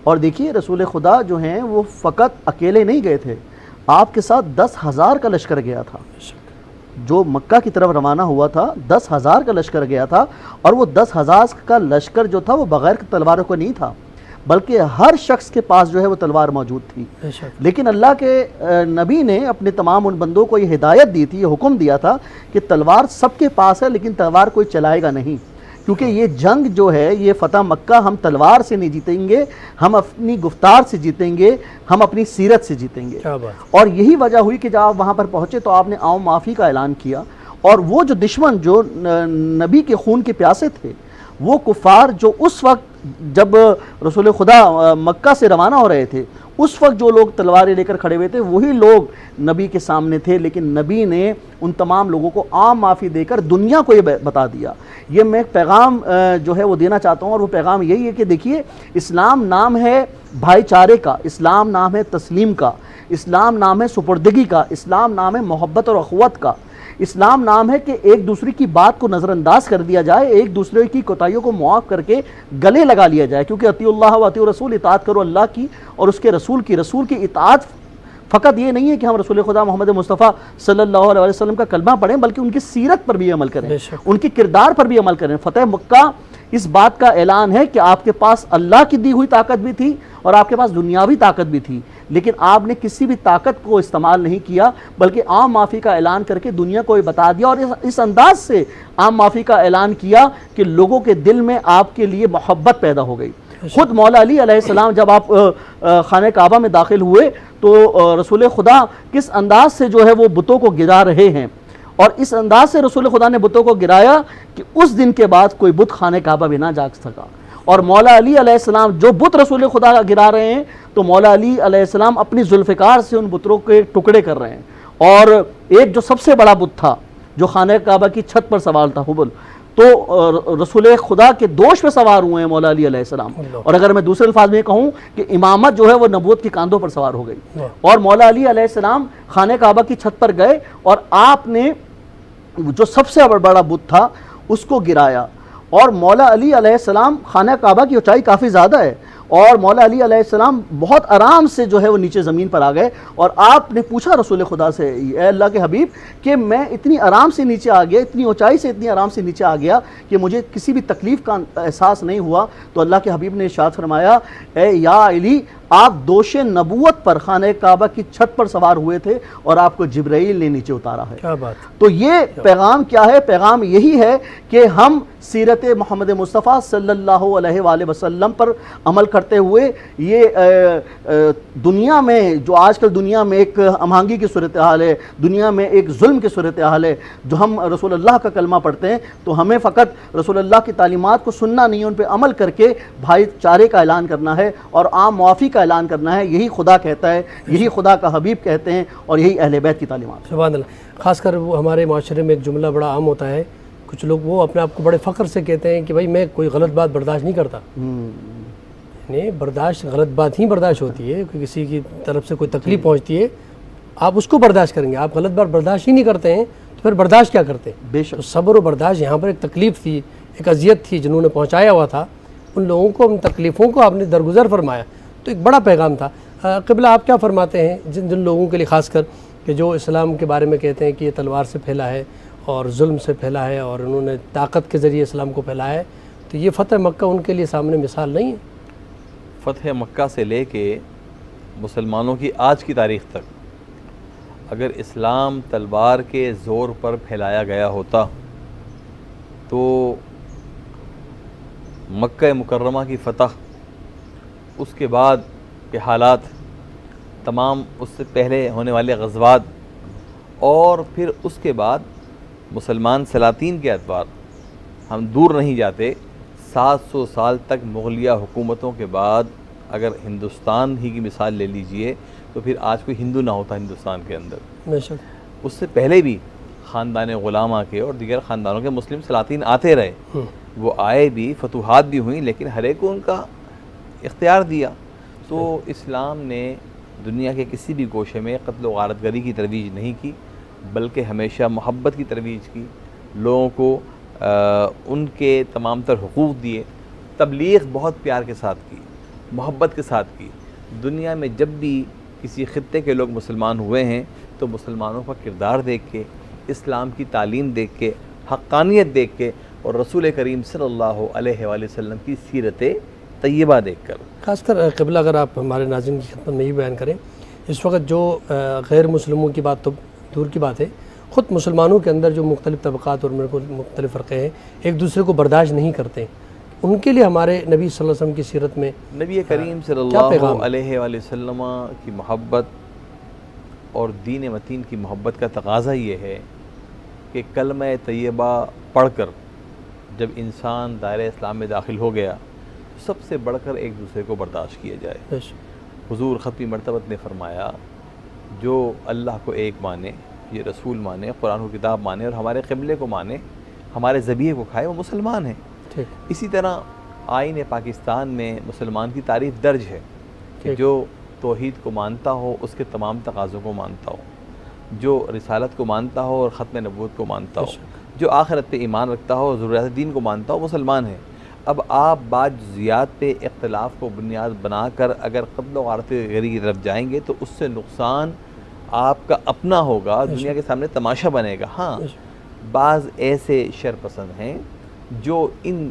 اور دیکھیے رسول خدا جو ہیں وہ فقط اکیلے نہیں گئے تھے، آپ کے ساتھ 10,000 کا لشکر گیا تھا۔ جو مکہ کی طرف روانہ ہوا تھا 10,000 کا لشکر گیا تھا، اور وہ 10,000 کا لشکر جو تھا وہ بغیر تلواروں کو نہیں تھا، بلکہ ہر شخص کے پاس جو ہے وہ تلوار موجود تھی۔ لیکن اللہ کے نبی نے اپنے تمام ان بندوں کو یہ ہدایت دی تھی، یہ حکم دیا تھا کہ تلوار سب کے پاس ہے لیکن تلوار کوئی چلائے گا نہیں، کیونکہ یہ جنگ جو ہے یہ فتح مکہ ہم تلوار سے نہیں جیتیں گے، ہم اپنی گفتار سے جیتیں گے، ہم اپنی سیرت سے جیتیں گے۔ اور یہی وجہ ہوئی کہ جب آپ وہاں پر پہنچے تو آپ نے عام معافی کا اعلان کیا، اور وہ جو دشمن جو نبی کے خون کے پیاسے تھے، وہ کفار جو اس وقت جب رسول خدا مکہ سے روانہ ہو رہے تھے اس وقت جو لوگ تلواریں لے کر کھڑے ہوئے تھے وہی لوگ نبی کے سامنے تھے، لیکن نبی نے ان تمام لوگوں کو عام معافی دے کر دنیا کو یہ بتا دیا۔ یہ میں ایک پیغام جو ہے وہ دینا چاہتا ہوں، اور وہ پیغام یہی ہے کہ دیکھیے اسلام نام ہے بھائی چارے کا، اسلام نام ہے تسلیم کا، اسلام نام ہے سپردگی کا، اسلام نام ہے محبت اور اخوت کا، اسلام نام ہے کہ ایک دوسرے کی بات کو نظر انداز کر دیا جائے، ایک دوسرے کی کوتاہیوں کو معاف کر کے گلے لگا لیا جائے، کیونکہ اطیعوا اللہ و اطیعوا الرسول، اطاعت کرو اللہ کی اور اس کے رسول کی۔ رسول کی اطاعت فقط یہ نہیں ہے کہ ہم رسول خدا محمد مصطفیٰ صلی اللہ علیہ وسلم کا کلمہ پڑھیں، بلکہ ان کی سیرت پر بھی عمل کریں، ان کی کردار پر بھی عمل کریں۔ فتح مکہ اس بات کا اعلان ہے کہ آپ کے پاس اللہ کی دی ہوئی طاقت بھی تھی اور آپ کے پاس دنیاوی طاقت بھی تھی، لیکن آپ نے کسی بھی طاقت کو استعمال نہیں کیا، بلکہ عام معافی کا اعلان کر کے دنیا کو یہ بتا دیا، اور اس انداز سے عام معافی کا اعلان کیا کہ لوگوں کے دل میں آپ کے لیے محبت پیدا ہو گئی۔ خود مولا علی علیہ السلام جب آپ خانہ کعبہ میں داخل ہوئے تو رسول خدا کس انداز سے جو ہے وہ بتوں کو گرا رہے ہیں، اور اس انداز سے رسول خدا نے بتوں کو گرایا کہ اس دن کے بعد کوئی بت خانہ کعبہ بھی نہ جاگ سکا۔ اور مولا علی علیہ السلام جو بت رسول خدا گرا رہے ہیں تو مولا علی علیہ السلام اپنی ذوالفقار سے ان بتوں کے ٹکڑے کر رہے ہیں، اور ایک جو سب سے بڑا بت تھا جو خانہ کعبہ کی چھت پر سوار تھا حبل، تو رسول خدا کے دوش پہ سوار ہوئے ہیں مولا علی علیہ السلام، اور اگر میں دوسرے الفاظ میں کہوں کہ امامت جو ہے وہ نبوت کے کاندھوں پر سوار ہو گئی، اور مولا علی علیہ السلام خانہ کعبہ کی چھت پر گئے اور آپ نے جو سب سے بڑا بت تھا اس کو گرایا۔ اور مولا علی علیہ السلام خانہ کعبہ کی اونچائی کافی زیادہ ہے، اور مولا علی علیہ السلام بہت آرام سے جو ہے وہ نیچے زمین پر آ گئے، اور آپ نے پوچھا رسول خدا سے، اے اللہ کے حبیب کہ میں اتنی آرام سے نیچے آ گیا، اتنی اونچائی سے اتنی آرام سے نیچے آ گیا کہ مجھے کسی بھی تکلیف کا احساس نہیں ہوا۔ تو اللہ کے حبیب نے ارشاد فرمایا، اے یا علی آپ دوش نبوت پر خانہ کعبہ کی چھت پر سوار ہوئے تھے اور آپ کو جبرائیل نے نیچے اتارا ہے. کیا بات. تو یہ پیغام کیا ہے؟ پیغام یہی ہے کہ ہم سیرت محمد مصطفیٰ صلی اللہ علیہ وآلہ وسلم پر عمل کرتے ہوئے یہ دنیا میں جو آج کل دنیا میں ایک امہانگی کی صورتحال ہے، دنیا میں ایک ظلم کی صورتحال ہے، جو ہم رسول اللہ کا کلمہ پڑھتے ہیں تو ہمیں فقط رسول اللہ کی تعلیمات کو سننا نہیں، ان پہ عمل کر کے بھائی چارے کا اعلان کرنا ہے اور عام معافی کا اعلان کرنا ہے. یہی خدا کہتا ہے، یہی خدا کا حبیب کہتے ہیں اور یہی اہل بیت کی تعلیمات. سبحان اللہ. خاص کر وہ ہمارے معاشرے میں ایک جملہ بڑا عام ہوتا ہے، کچھ لوگ وہ اپنے آپ کو بڑے فخر سے کہتے ہیں کہ بھائی میں کوئی غلط بات برداشت نہیں کرتا. یعنی برداشت غلط بات ہی برداشت ہوتی ہے، کہ کسی کی طرف سے کوئی تکلیف پہنچتی ہے آپ اس کو برداشت کریں گے. آپ غلط بات برداشت ہی نہیں کرتے ہیں تو پھر برداشت کیا کرتے ہیں؟ بے شک. تو صبر و برداشت. یہاں پر ایک تکلیف تھی، ایک اذیت تھی جنہوں نے پہنچایا ہوا تھا، ان لوگوں کو، ان تکلیفوں کو آپ نے درگزر فرمایا. تو ایک بڑا پیغام تھا. قبلہ آپ کیا فرماتے ہیں جن لوگوں کے لیے، خاص کر کہ جو اسلام کے بارے میں کہتے ہیں کہ یہ تلوار سے پھیلا ہے اور ظلم سے پھیلا ہے اور انہوں نے طاقت کے ذریعے اسلام کو پھیلایا ہے، تو یہ فتح مکہ ان کے لیے سامنے مثال نہیں ہے؟ فتح مکہ سے لے کے مسلمانوں کی آج کی تاریخ تک اگر اسلام تلوار کے زور پر پھیلایا گیا ہوتا تو مکہ مکرمہ کی فتح، اس کے بعد کے حالات، تمام اس سے پہلے ہونے والے غزوات، اور پھر اس کے بعد مسلمان سلاطین کے اعتبار ہم دور نہیں جاتے. 700 سال تک مغلیہ حکومتوں کے بعد اگر ہندوستان ہی کی مثال لے لیجئے تو پھر آج کوئی ہندو نہ ہوتا ہندوستان کے اندر. بے شک. اس سے پہلے بھی خاندان غلامہ کے اور دیگر خاندانوں کے مسلم سلاطین آتے رہے، وہ آئے بھی، فتوحات بھی ہوئیں، لیکن ہر ایک کو ان کا اختیار دیا. تو اسلام نے دنیا کے کسی بھی گوشے میں قتل و غارت گری کی ترویج نہیں کی، بلکہ ہمیشہ محبت کی ترویج کی، لوگوں کو ان کے تمام تر حقوق دیے، تبلیغ بہت پیار کے ساتھ کی، محبت کے ساتھ کی. دنیا میں جب بھی کسی خطے کے لوگ مسلمان ہوئے ہیں تو مسلمانوں کا کردار دیکھ کے، اسلام کی تعلیم دیکھ کے، حقانیت دیکھ کے، اور رسول کریم صلی اللہ علیہ وآلہ وسلم کی سیرت طیبہ دیکھ کر. خاص کر قبلہ اگر آپ ہمارے ناظرین کی خدمت میں یہ بیان کریں، اس وقت جو غیر مسلموں کی بات تو دور کی بات ہے، خود مسلمانوں کے اندر جو مختلف طبقات اور مختلف فرقے ہیں ایک دوسرے کو برداشت نہیں کرتے، ان کے لیے ہمارے نبی صلی اللہ علیہ وسلم کی سیرت میں نبی کریم صلی اللہ علیہ وآلہ وسلم کی محبت اور دین متین کی محبت کا تقاضا یہ ہے کہ کلمہ طیبہ پڑھ کر جب انسان دائرہ اسلام میں داخل ہو گیا سب سے بڑھ کر ایک دوسرے کو برداشت کیا جائے. حضور ختمی مرتبت نے فرمایا جو اللہ کو ایک مانے، یہ رسول مانے، قرآن و کتاب مانے اور ہمارے قبلے کو مانے، ہمارے ذبیحے کو کھائے، وہ مسلمان ہیں. اسی طرح آئین پاکستان میں مسلمان کی تعریف درج ہے کہ جو توحید کو مانتا ہو اس کے تمام تقاضوں کو مانتا ہو، جو رسالت کو مانتا ہو اور ختم نبوت کو مانتا ہو، جو آخرت پہ ایمان رکھتا ہو اور ضروریات دین کو مانتا ہو، مسلمان ہے. اب آپ بعض جزیات پہ اختلاف کو بنیاد بنا کر اگر قتل و غارت گری کی طرف جائیں گے تو اس سے نقصان آپ کا اپنا ہوگا، دنیا کے سامنے تماشا بنے گا. ہاں بعض ایسے شر پسند ہیں جو ان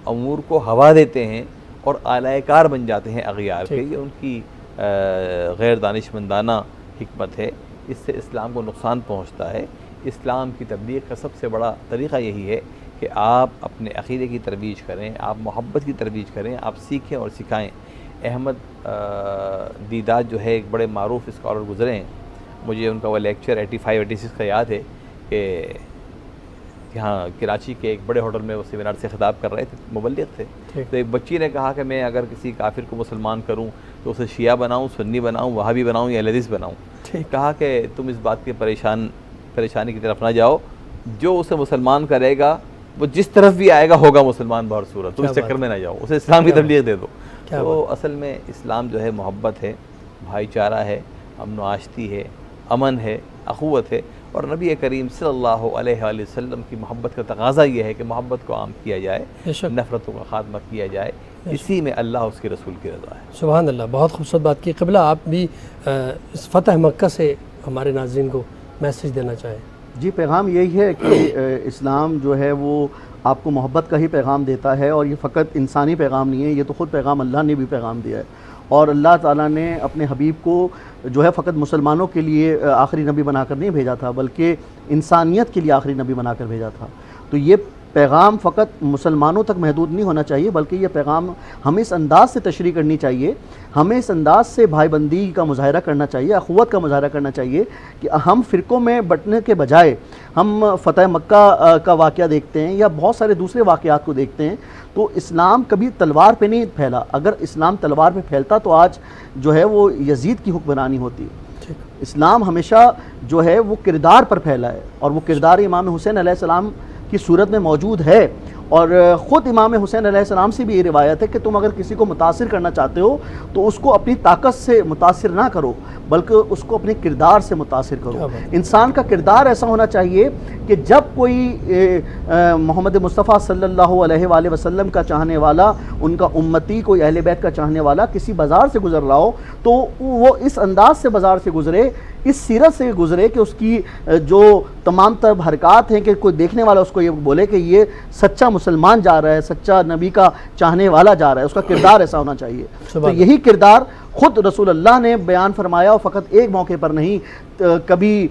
امور کو ہوا دیتے ہیں اور اعلی کار بن جاتے ہیں اغیار کے، یہ ان کی غیر دانشمندانہ حکمت ہے، اس سے اسلام کو نقصان پہنچتا ہے. اسلام کی تبلیغ کا سب سے بڑا طریقہ یہی ہے کہ آپ اپنے عقیدے کی ترویج کریں، آپ محبت کی ترویج کریں، آپ سیکھیں اور سکھائیں. احمد دیدات جو ہے ایک بڑے معروف اسکالر گزرے ہیں، مجھے ان کا وہ لیکچر 85-86 کا یاد ہے کہ یہاں کراچی کے ایک بڑے ہوٹل میں وہ سیمینار سے خطاب کر رہے تھے، مبلغ تھے. تو ایک بچی نے کہا کہ میں اگر کسی کافر کو مسلمان کروں تو اسے شیعہ بناؤں، سنی بناؤں، وہابی بناؤں یا اہل حدیث بناؤں. کہا کہ تم اس بات کی پریشانی کی طرف نہ جاؤ، جو اسے مسلمان کرے گا وہ جس طرف بھی آئے گا ہوگا مسلمان بہر صورت، تو اس چکر میں نہ جاؤ، اسے اسلام کی تبلیغ دے دو. تو اصل میں اسلام جو ہے محبت ہے، بھائی چارہ ہے، امن و آشتی ہے، امن ہے، اخوت ہے، اور نبی کریم صلی اللہ علیہ وآلہ وسلم کی محبت کا تقاضا یہ ہے کہ محبت کو عام کیا جائے، نفرتوں کا خاتمہ کیا جائے، اسی میں اللہ اس کے رسول کی رضا ہے. سبحان اللہ، بہت خوبصورت بات کی. قبلہ آپ بھی اس فتح مکہ سے ہمارے ناظرین کو میسج دینا چاہیں. جی پیغام یہی ہے کہ اسلام جو ہے وہ آپ کو محبت کا ہی پیغام دیتا ہے، اور یہ فقط انسانی پیغام نہیں ہے، یہ تو خود پیغام اللہ نے بھی پیغام دیا ہے. اور اللہ تعالیٰ نے اپنے حبیب کو جو ہے فقط مسلمانوں کے لیے آخری نبی بنا کر نہیں بھیجا تھا، بلکہ انسانیت کے لیے آخری نبی بنا کر بھیجا تھا۔ تو یہ پیغام فقط مسلمانوں تک محدود نہیں ہونا چاہیے، بلکہ یہ پیغام ہمیں اس انداز سے تشریح کرنی چاہیے، ہمیں اس انداز سے بھائی بندی کا مظاہرہ کرنا چاہیے، اخوت کا مظاہرہ کرنا چاہیے کہ ہم فرقوں میں بٹنے کے بجائے ہم فتح مکہ کا واقعہ دیکھتے ہیں یا بہت سارے دوسرے واقعات کو دیکھتے ہیں، تو اسلام کبھی تلوار پہ نہیں پھیلا۔ اگر اسلام تلوار پہ پھیلتا تو آج جو ہے وہ یزید کی حکمرانی ہوتی۔ اسلام ہمیشہ جو ہے وہ کردار پر پھیلا ہے، اور وہ کردار امام حسین علیہ السلام کی صورت میں موجود ہے۔ اور خود امام حسین علیہ السلام سے بھی یہ روایت ہے کہ تم اگر کسی کو متاثر کرنا چاہتے ہو تو اس کو اپنی طاقت سے متاثر نہ کرو، بلکہ اس کو اپنے کردار سے متاثر کرو۔ انسان کا کردار ایسا ہونا چاہیے کہ جب کوئی محمد مصطفیٰ صلی اللہ علیہ وآلہ وسلم کا چاہنے والا، ان کا امتی، کوئی اہل بیت کا چاہنے والا کسی بازار سے گزر رہا ہو تو وہ اس انداز سے بازار سے گزرے، اس سیرت سے گزرے کہ اس کی جو تمام تر حرکات ہیں کہ کوئی دیکھنے والا اس کو یہ بولے کہ یہ سچا مسلمان جا رہا ہے، سچا نبی کا چاہنے والا جا رہا ہے، اس کا کردار ایسا ہونا چاہیے۔ تو یہی کردار خود رسول اللہ نے بیان فرمایا، اور فقط ایک موقع پر نہیں، کبھی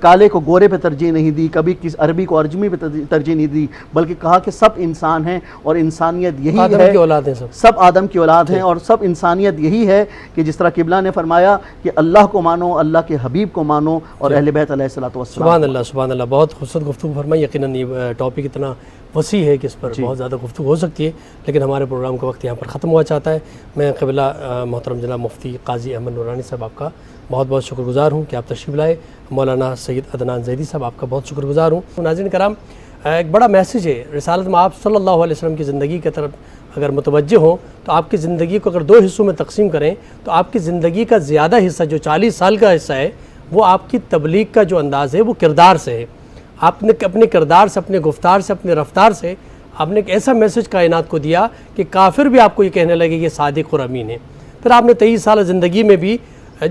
کالے کو گورے پہ ترجیح نہیں دی، کبھی کسی عربی کو عجمی پہ ترجیح نہیں دی، بلکہ کہا کہ سب انسان ہیں اور انسانیت یہی آدم ہے، کی اولاد ہیں، سب آدم کی اولاد ہیں، اور سب انسانیت یہی ہے کہ جس طرح قبلہ نے فرمایا کہ اللہ کو مانو، اللہ کے حبیب کو مانو، اور اہل بیت علیہ الصلوۃ والسلام۔ سبحان اللہ، سبحان اللہ، بہت خوبصورت گفتگو فرمائی۔ یقیناً یہ ٹاپک اتنا وسیع ہے کہ اس پر بہت زیادہ گفتگو ہو سکتی ہے، لیکن ہمارے پروگرام کا وقت یہاں پر ختم ہوا چاہتا ہے۔ میں قبلہ محترم جناب مفتی قاضی احمد نورانی صاحب آپ کا بہت بہت شکر گزار ہوں کہ آپ تشریف لائے۔ مولانا سید عدنان زیدی صاحب آپ کا بہت شکر گزار ہوں۔ ناظرین کرام، ایک بڑا میسیج ہے رسالت میں، آپ صلی اللہ علیہ وسلم کی زندگی کی طرف اگر متوجہ ہوں تو آپ کی زندگی کو اگر دو حصوں میں تقسیم کریں تو آپ کی زندگی کا زیادہ حصہ جو 40 سال کا حصہ ہے وہ آپ کی تبلیغ کا جو انداز ہے وہ کردار سے ہے۔ آپ نے اپنے کردار سے، اپنے گفتار سے، اپنے رفتار سے آپ نے ایک ایسا میسیج کائنات کو دیا کہ کافر بھی آپ کو یہ کہنے لگے کہ صادق اور امین ہے۔ پھر آپ نے 23 سال زندگی میں بھی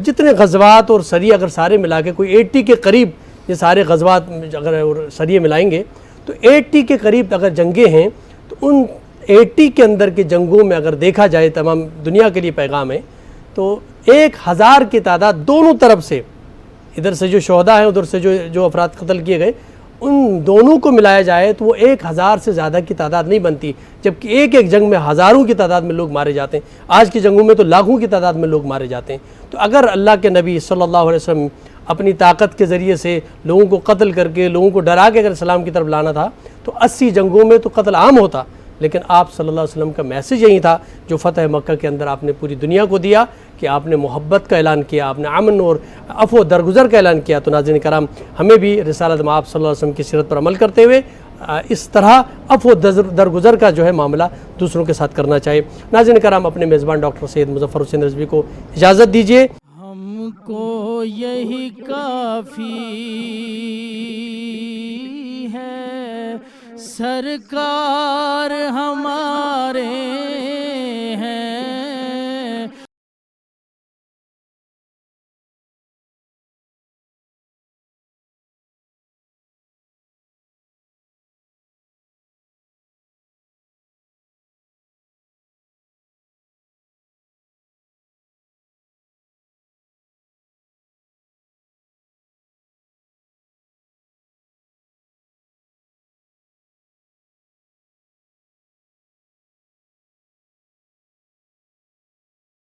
جتنے غزوات اور سریے اگر سارے ملا کے کوئی 80 کے قریب، یہ سارے غزوات اگر سریے ملائیں گے تو 80 کے قریب اگر جنگیں ہیں تو ان 80 کے اندر کے جنگوں میں اگر دیکھا جائے، تمام دنیا کے لیے پیغام ہے، تو 1000 کی تعداد دونوں طرف سے، ادھر سے جو شہداء ہیں ادھر سے جو افراد قتل کیے گئے، ان دونوں کو ملایا جائے تو وہ 1000 سے زیادہ کی تعداد نہیں بنتی، جبکہ ایک جنگ میں ہزاروں کی تعداد میں لوگ مارے جاتے ہیں۔ آج کی جنگوں میں تو لاکھوں کی تعداد میں لوگ مارے جاتے ہیں۔ تو اگر اللہ کے نبی صلی اللہ علیہ وسلم اپنی طاقت کے ذریعے سے لوگوں کو قتل کر کے، لوگوں کو ڈرا کے اگر اسلام کی طرف لانا تھا تو 80 جنگوں میں تو قتل عام ہوتا، لیکن آپ صلی اللہ علیہ وسلم کا میسیج یہی تھا جو فتح مکہ کے اندر آپ نے پوری دنیا کو دیا کہ آپ نے محبت کا اعلان کیا، آپ نے امن اور عفو و درگزر کا اعلان کیا۔ تو ناظرین کرام، ہمیں بھی رسالت میں آپ صلی اللہ علیہ وسلم کی سیرت پر عمل کرتے ہوئے اس طرح عفو و درگزر کا جو ہے معاملہ دوسروں کے ساتھ کرنا چاہیے۔ ناظرین کرام، اپنے میزبان ڈاکٹر سید مظفر حسین رضوی کو اجازت دیجیے۔ ہم کو یہی کافی ہے، سرکار ہمارے